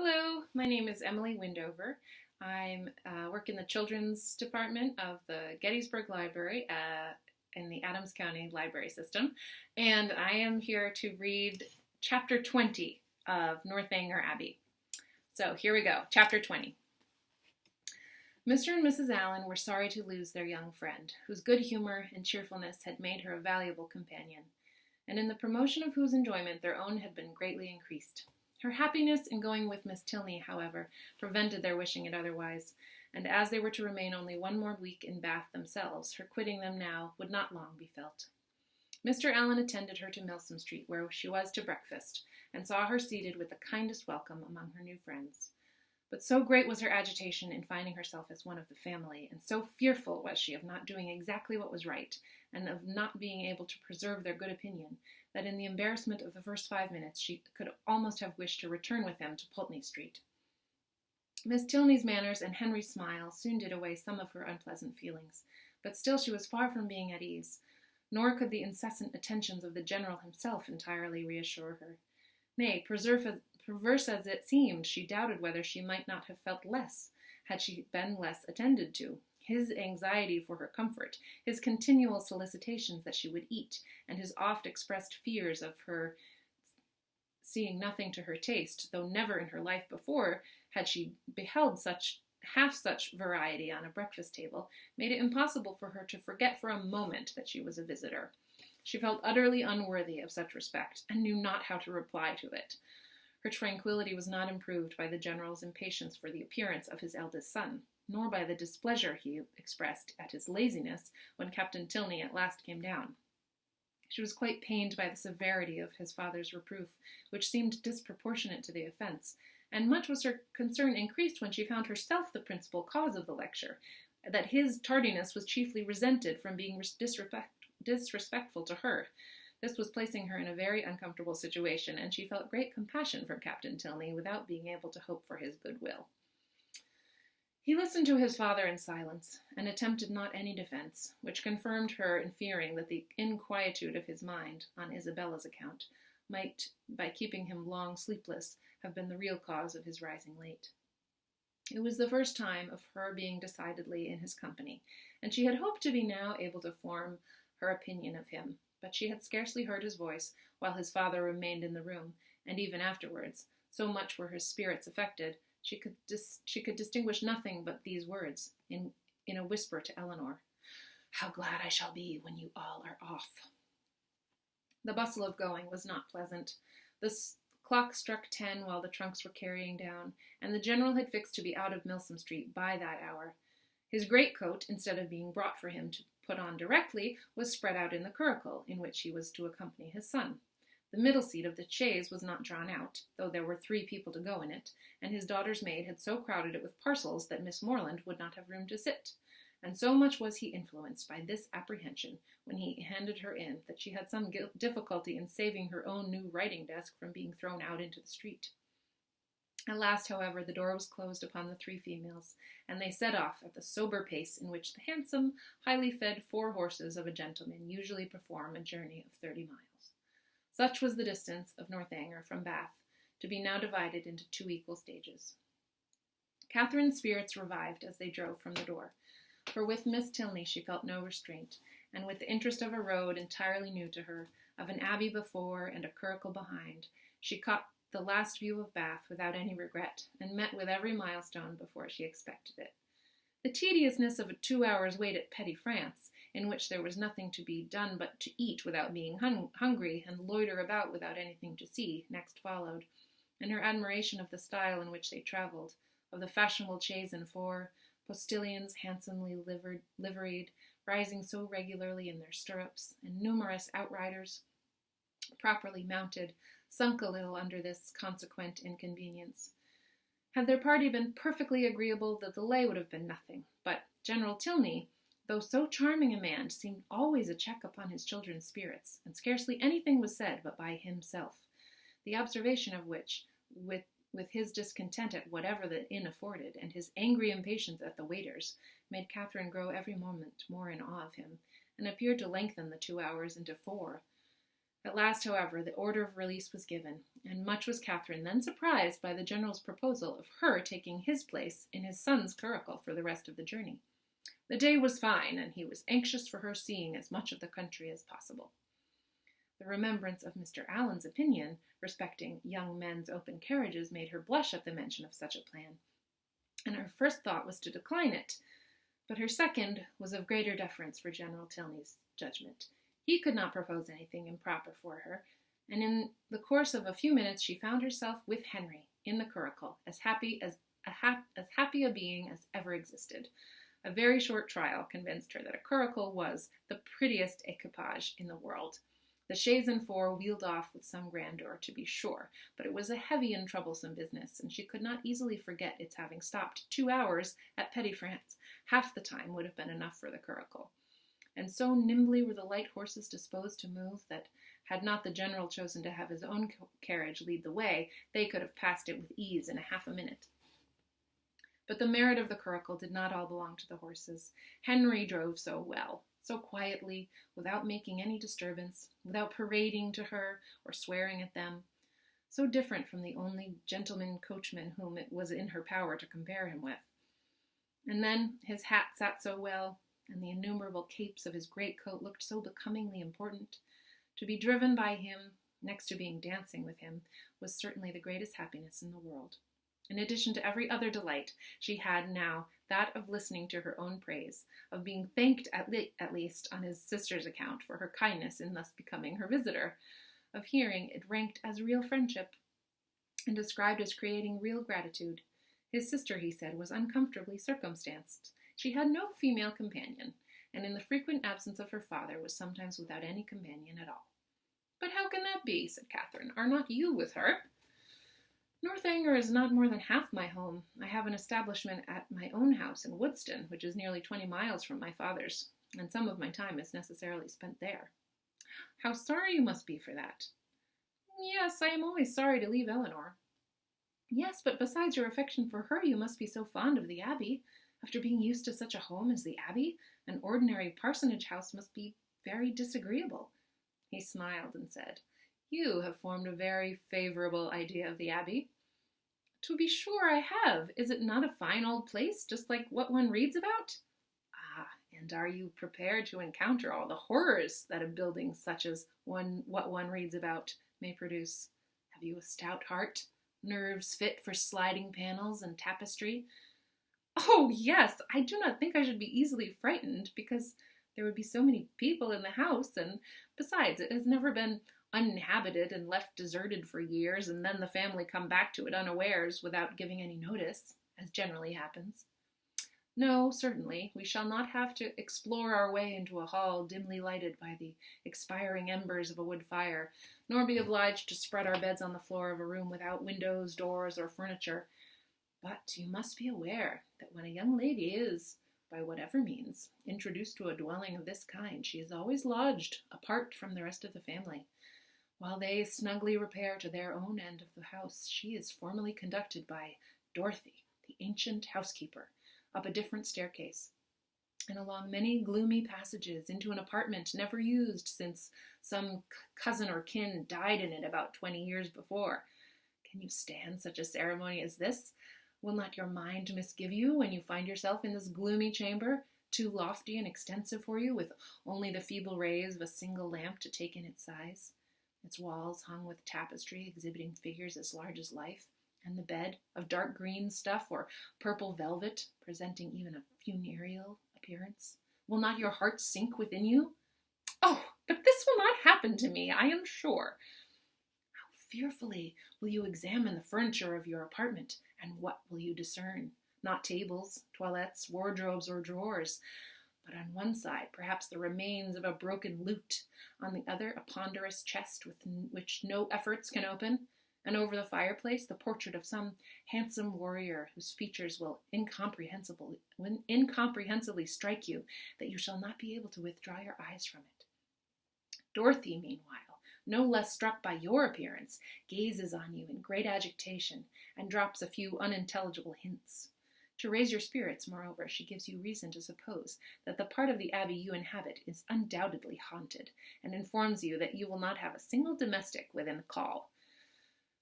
Hello, my name is Emily Windover. I work in the children's department of the Gettysburg Library in the Adams County Library System, and I am here to read Chapter 20 of Northanger Abbey. So here we go, Chapter 20. Mr. and Mrs. Allen were sorry to lose their young friend, whose good humor and cheerfulness had made her a valuable companion, and in the promotion of whose enjoyment their own had been greatly increased. Her happiness in going with Miss Tilney, however, prevented their wishing it otherwise, and as they were to remain only one more week in Bath themselves, her quitting them now would not long be felt. Mr. Allen attended her to Milsom Street, where she was to breakfast, and saw her seated with the kindest welcome among her new friends. But so great was her agitation in finding herself as one of the family, and so fearful was she of not doing exactly what was right, and of not being able to preserve their good opinion, that in the embarrassment of the first 5 minutes she could almost have wished to return with them to Pulteney Street. Miss Tilney's manners and Henry's smile soon did away some of her unpleasant feelings, but still she was far from being at ease, nor could the incessant attentions of the General himself entirely reassure her. Nay, perverse as it seemed, she doubted whether she might not have felt less, had she been less attended to. His anxiety for her comfort, his continual solicitations that she would eat, and his oft-expressed fears of her seeing nothing to her taste, though never in her life before had she beheld half such variety on a breakfast table, made it impossible for her to forget for a moment that she was a visitor. She felt utterly unworthy of such respect, and knew not how to reply to it. Her tranquillity was not improved by the General's impatience for the appearance of his eldest son, nor by the displeasure he expressed at his laziness when Captain Tilney at last came down. She was quite pained by the severity of his father's reproof, which seemed disproportionate to the offence, and much was her concern increased when she found herself the principal cause of the lecture, that his tardiness was chiefly resented from being disrespectful to her. This was placing her in a very uncomfortable situation, and she felt great compassion for Captain Tilney without being able to hope for his goodwill. He listened to his father in silence, and attempted not any defense, which confirmed her in fearing that the inquietude of his mind, on Isabella's account, might, by keeping him long sleepless, have been the real cause of his rising late. It was the first time of her being decidedly in his company, and she had hoped to be now able to form her opinion of him, but she had scarcely heard his voice while his father remained in the room, and even afterwards, so much were his spirits affected, she could distinguish nothing but these words, in a whisper to Eleanor: "How glad I shall be when you all are off." The bustle of going was not pleasant. The clock struck 10 while the trunks were carrying down, and the General had fixed to be out of Milsom Street by that hour. His greatcoat, instead of being brought for him to put on directly, was spread out in the curricle, in which he was to accompany his son. The middle seat of the chaise was not drawn out, though there were 3 people to go in it, and his daughter's maid had so crowded it with parcels that Miss Morland would not have room to sit, and so much was he influenced by this apprehension when he handed her in, that she had some difficulty in saving her own new writing-desk from being thrown out into the street. At last, however, the door was closed upon the 3 females, and they set off at the sober pace in which the handsome, highly fed 4 horses of a gentleman usually perform a journey of 30 miles. Such was the distance of Northanger from Bath, to be now divided into 2 equal stages. Catherine's spirits revived as they drove from the door, for with Miss Tilney she felt no restraint, and with the interest of a road entirely new to her, of an abbey before and a curricle behind, she caught the last view of Bath without any regret, and met with every milestone before she expected it. The tediousness of a 2 hours' wait at Petty France, in which there was nothing to be done but to eat without being hungry, and loiter about without anything to see, next followed, and her admiration of the style in which they travelled, of the fashionable chaise and 4, postilions handsomely liveried, rising so regularly in their stirrups, and numerous outriders, properly mounted, sunk a little under this consequent inconvenience. Had their party been perfectly agreeable, the delay would have been nothing, but General Tilney, though so charming a man, seemed always a check upon his children's spirits, and scarcely anything was said but by himself, the observation of which, with his discontent at whatever the inn afforded, and his angry impatience at the waiters, made Catherine grow every moment more in awe of him, and appeared to lengthen the 2 hours into 4. At last, however, the order of release was given, and much was Catherine then surprised by the general's proposal of her taking his place in his son's curricle for the rest of the journey. The day was fine, and he was anxious for her seeing as much of the country as possible. The remembrance of Mr. Allen's opinion respecting young men's open carriages made her blush at the mention of such a plan, and her first thought was to decline it, but her second was of greater deference for General Tilney's judgment. He could not propose anything improper for her, and in the course of a few minutes she found herself with Henry in the curricle, as happy a being as ever existed. A very short trial convinced her that a curricle was the prettiest equipage in the world. The chaise and four wheeled off with some grandeur, to be sure, but it was a heavy and troublesome business, and she could not easily forget its having stopped 2 hours at Petty France. Half the time would have been enough for the curricle. And so nimbly were the light horses disposed to move that, had not the general chosen to have his own carriage lead the way, they could have passed it with ease in half a minute. But the merit of the curricle did not all belong to the horses. Henry drove so well, so quietly, without making any disturbance, without parading to her or swearing at them, so different from the only gentleman coachman whom it was in her power to compare him with. And then his hat sat so well, and the innumerable capes of his greatcoat looked so becomingly important. To be driven by him, next to being dancing with him, was certainly the greatest happiness in the world. In addition to every other delight, she had now that of listening to her own praise, of being thanked at least on his sister's account for her kindness in thus becoming her visitor, of hearing it ranked as real friendship, and described as creating real gratitude. His sister, he said, was uncomfortably circumstanced. She had no female companion, and in the frequent absence of her father was sometimes without any companion at all. "But how can that be?" said Catherine. "Are not you with her?" "Northanger is not more than half my home. I have an establishment at my own house in Woodston, which is nearly 20 miles from my father's, and some of my time is necessarily spent there." "How sorry you must be for that." "Yes, I am always sorry to leave Eleanor." "Yes, but besides your affection for her, you must be so fond of the Abbey. After being used to such a home as the Abbey, an ordinary parsonage house must be very disagreeable." He smiled and said, "You have formed a very favorable idea of the Abbey." "To be sure I have. Is it not a fine old place, just like what one reads about?" "Ah, and are you prepared to encounter all the horrors that a building such as what one reads about may produce? Have you a stout heart, nerves fit for sliding panels and tapestry?" "Oh, yes, I do not think I should be easily frightened, because there would be so many people in the house, and besides, it has never been uninhabited and left deserted for years, and then the family come back to it unawares without giving any notice, as generally happens. No, certainly, we shall not have to explore our way into a hall dimly lighted by the expiring embers of a wood fire, nor be obliged to spread our beds on the floor of a room without windows, doors, or furniture. But you must be aware that when a young lady is, by whatever means, introduced to a dwelling of this kind, she is always lodged apart from the rest of the family. While they snugly repair to their own end of the house, she is formally conducted by Dorothy, the ancient housekeeper, up a different staircase, and along many gloomy passages into an apartment never used since some cousin or kin died in it about 20 years before. Can you stand such a ceremony as this? Will not your mind misgive you when you find yourself in this gloomy chamber, too lofty and extensive for you, with only the feeble rays of a single lamp to take in its size? Its walls hung with tapestry exhibiting figures as large as life, and the bed, of dark green stuff or purple velvet, presenting even a funereal appearance. Will not your heart sink within you? Oh, but this will not happen to me, I am sure. How fearfully will you examine the furniture of your apartment, and what will you discern? Not tables, toilettes, wardrobes, or drawers, but on one side, perhaps the remains of a broken lute, on the other, a ponderous chest which no efforts can open, and over the fireplace, the portrait of some handsome warrior whose features will incomprehensibly strike you, that you shall not be able to withdraw your eyes from it. Dorothy, meanwhile, no less struck by your appearance, gazes on you in great agitation, and drops a few unintelligible hints. To raise your spirits, moreover, she gives you reason to suppose that the part of the Abbey you inhabit is undoubtedly haunted, and informs you that you will not have a single domestic within call.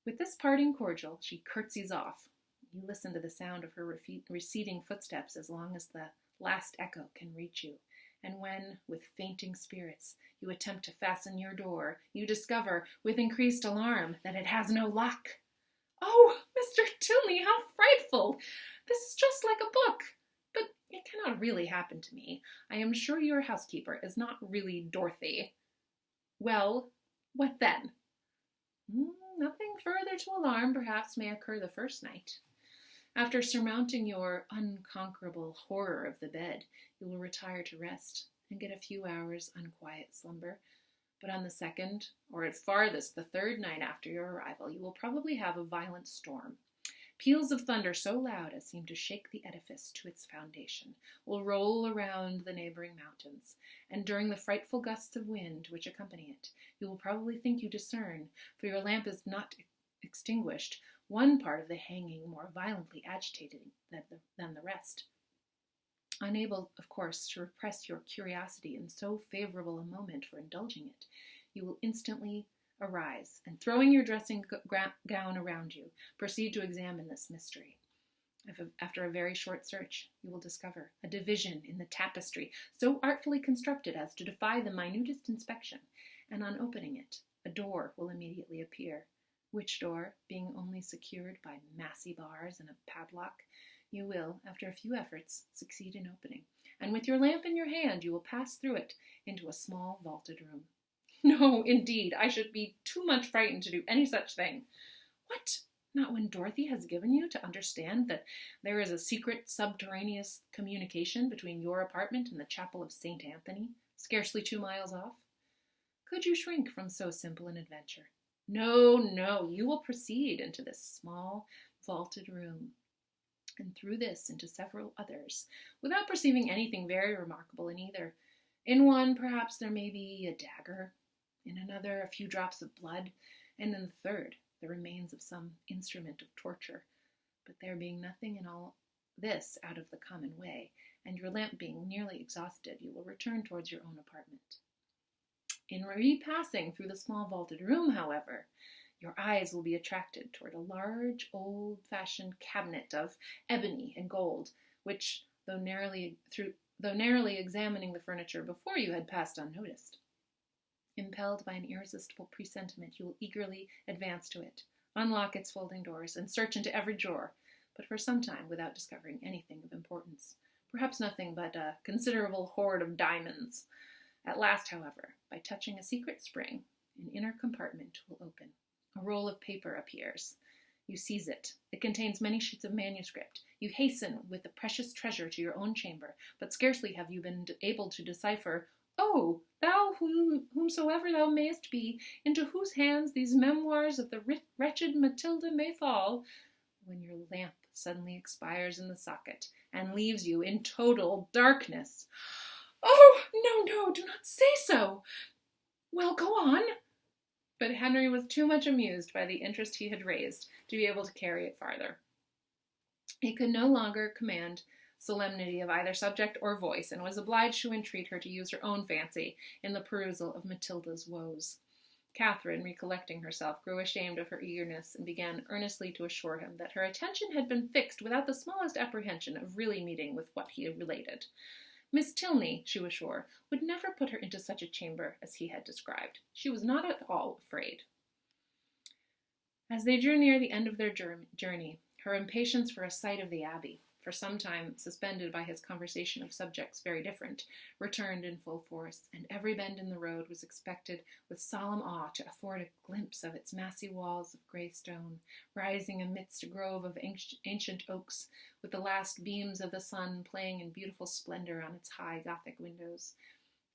With this parting cordial, she curtsies off. You listen to the sound of her receding footsteps as long as the last echo can reach you, and when, with fainting spirits, you attempt to fasten your door, you discover, with increased alarm, that it has no lock. "Oh, Mr. Tilney, how frightful! This is just like a book. But it cannot really happen to me. I am sure your housekeeper is not really Dorothy." "Well, what then?" "Nothing further to alarm perhaps may occur the first night. After surmounting your unconquerable horror of the bed, you will retire to rest and get a few hours' unquiet slumber. But on the second, or at farthest the third night after your arrival, you will probably have a violent storm. Peals of thunder so loud as seem to shake the edifice to its foundation will roll around the neighboring mountains, and during the frightful gusts of wind which accompany it, you will probably think you discern, for your lamp is not extinguished, one part of the hanging more violently agitated than the rest. Unable, of course, to repress your curiosity in so favorable a moment for indulging it, you will instantly arise, and throwing your dressing gown around you, proceed to examine this mystery. After a very short search, you will discover a division in the tapestry so artfully constructed as to defy the minutest inspection, and on opening it, a door will immediately appear, which door, being only secured by massy bars and a padlock, you will, after a few efforts, succeed in opening, and with your lamp in your hand you will pass through it into a small vaulted room. No, indeed, I should be too much frightened to do any such thing. What? Not when Dorothy has given you to understand that there is a secret subterraneous communication between your apartment and the chapel of St. Anthony, scarcely 2 miles off? Could you shrink from so simple an adventure? No, no, you will proceed into this small vaulted room, and through this into several others, without perceiving anything very remarkable in either. In one, perhaps, there may be a dagger, in another, a few drops of blood, and in the third, the remains of some instrument of torture. But there being nothing in all this out of the common way, and your lamp being nearly exhausted, you will return towards your own apartment. In repassing through the small vaulted room, however, your eyes will be attracted toward a large, old-fashioned cabinet of ebony and gold, which, though narrowly examining the furniture before you had passed unnoticed. Impelled by an irresistible presentiment, you will eagerly advance to it, unlock its folding doors, and search into every drawer, but for some time without discovering anything of importance, perhaps nothing but a considerable hoard of diamonds. At last, however, by touching a secret spring, an inner compartment will open. A roll of paper appears. You seize it. It contains many sheets of manuscript. You hasten with the precious treasure to your own chamber, but scarcely have you been able to decipher, "Oh, thou whomsoever thou mayest be, into whose hands these memoirs of the wretched Matilda may fall," when your lamp suddenly expires in the socket and leaves you in total darkness. "Oh, no, do not say so." "Well, go on." But Henry was too much amused by the interest he had raised to be able to carry it farther. He could no longer command solemnity of either subject or voice, and was obliged to entreat her to use her own fancy in the perusal of Matilda's woes. Catherine, recollecting herself, grew ashamed of her eagerness, and began earnestly to assure him that her attention had been fixed without the smallest apprehension of really meeting with what he had related. Miss Tilney, she was sure, would never put her into such a chamber as he had described. She was not at all afraid. As they drew near the end of their journey, her impatience for a sight of the Abbey, for some time suspended by his conversation of subjects very different, returned in full force, and every bend in the road was expected with solemn awe to afford a glimpse of its massy walls of grey stone, rising amidst a grove of ancient oaks, with the last beams of the sun playing in beautiful splendor on its high Gothic windows.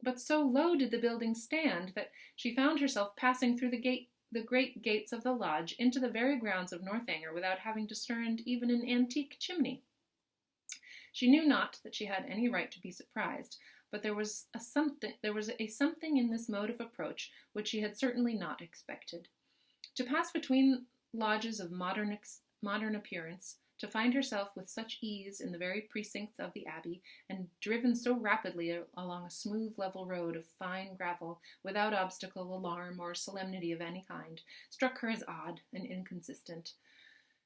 But so low did the building stand that she found herself passing through the great gates of the lodge into the very grounds of Northanger without having discerned even an antique chimney. She knew not that she had any right to be surprised, but there was a something in this mode of approach which she had certainly not expected. To pass between lodges of modern appearance, To find herself with such ease in the very precincts of the Abbey, and driven so rapidly along a smooth, level road of fine gravel, without obstacle, alarm, or solemnity of any kind, struck her as odd and inconsistent.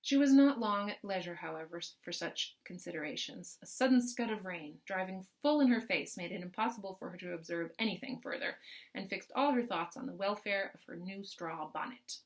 She was not long at leisure, however, for such considerations. A sudden scud of rain, driving full in her face, made it impossible for her to observe anything further, and fixed all her thoughts on the welfare of her new straw bonnet.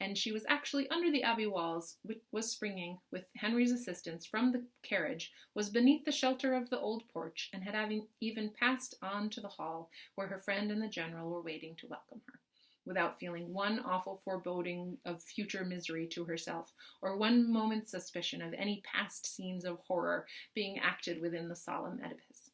And she was actually under the Abbey walls, which was springing, with Henry's assistance, from the carriage, was beneath the shelter of the old porch, and had even passed on to the hall, where her friend and the general were waiting to welcome her, without feeling one awful foreboding of future misery to herself, or one moment's suspicion of any past scenes of horror being acted within the solemn edifice.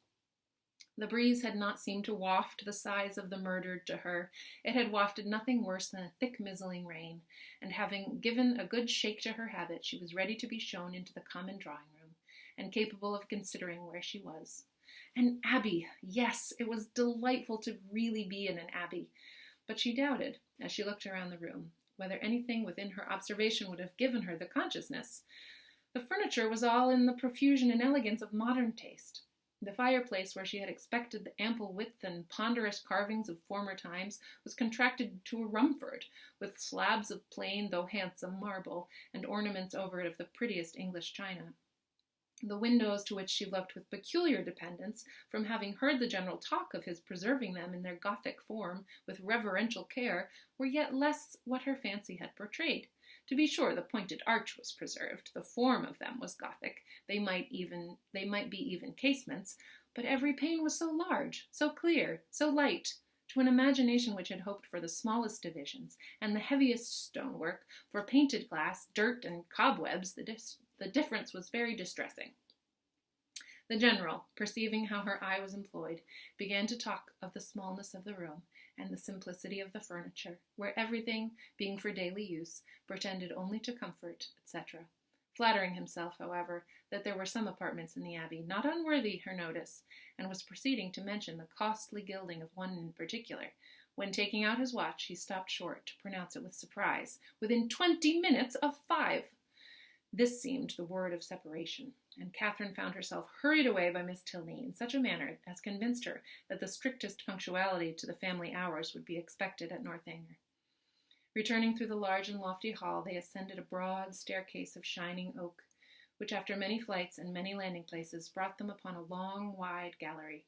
The breeze had not seemed to waft the sighs of the murdered to her. It had wafted nothing worse than a thick mizzling rain, and having given a good shake to her habit, she was ready to be shown into the common drawing-room, and capable of considering where she was. An abbey! Yes, it was delightful to really be in an abbey. But she doubted, as she looked around the room, whether anything within her observation would have given her the consciousness. The furniture was all in the profusion and elegance of modern taste. The fireplace, where she had expected the ample width and ponderous carvings of former times, was contracted to a Rumford, with slabs of plain though handsome marble, and ornaments over it of the prettiest English china. The windows, to which she looked with peculiar dependence, from having heard the general talk of his preserving them in their Gothic form with reverential care, were yet less what her fancy had portrayed. To be sure, the pointed arch was preserved, the form of them was Gothic, they might be even casements, but every pane was so large, so clear, so light, to an imagination which had hoped for the smallest divisions, and the heaviest stonework, for painted glass, dirt, and cobwebs, the difference was very distressing. The general, perceiving how her eye was employed, began to talk of the smallness of the room, and the simplicity of the furniture, where everything, being for daily use, pretended only to comfort, etc., flattering himself, however, that there were some apartments in the Abbey not unworthy her notice, and was proceeding to mention the costly gilding of one in particular, when, taking out his watch, he stopped short to pronounce it with surprise, "Within 20 minutes of 5!" This seemed the word of separation, and Catherine found herself hurried away by Miss Tilney in such a manner as convinced her that the strictest punctuality to the family hours would be expected at Northanger. Returning through the large and lofty hall, they ascended a broad staircase of shining oak, which after many flights and many landing places brought them upon a long, wide gallery.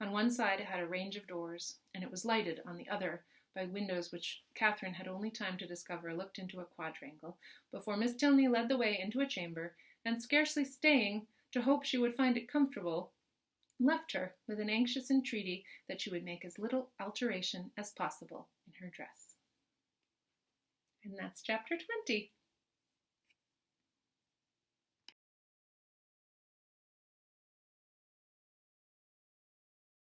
On one side it had a range of doors, and it was lighted on the other by windows which Catherine had only time to discover looked into a quadrangle, before Miss Tilney led the way into a chamber, and scarcely staying to hope she would find it comfortable, left her with an anxious entreaty that she would make as little alteration as possible in her dress. And that's chapter 20.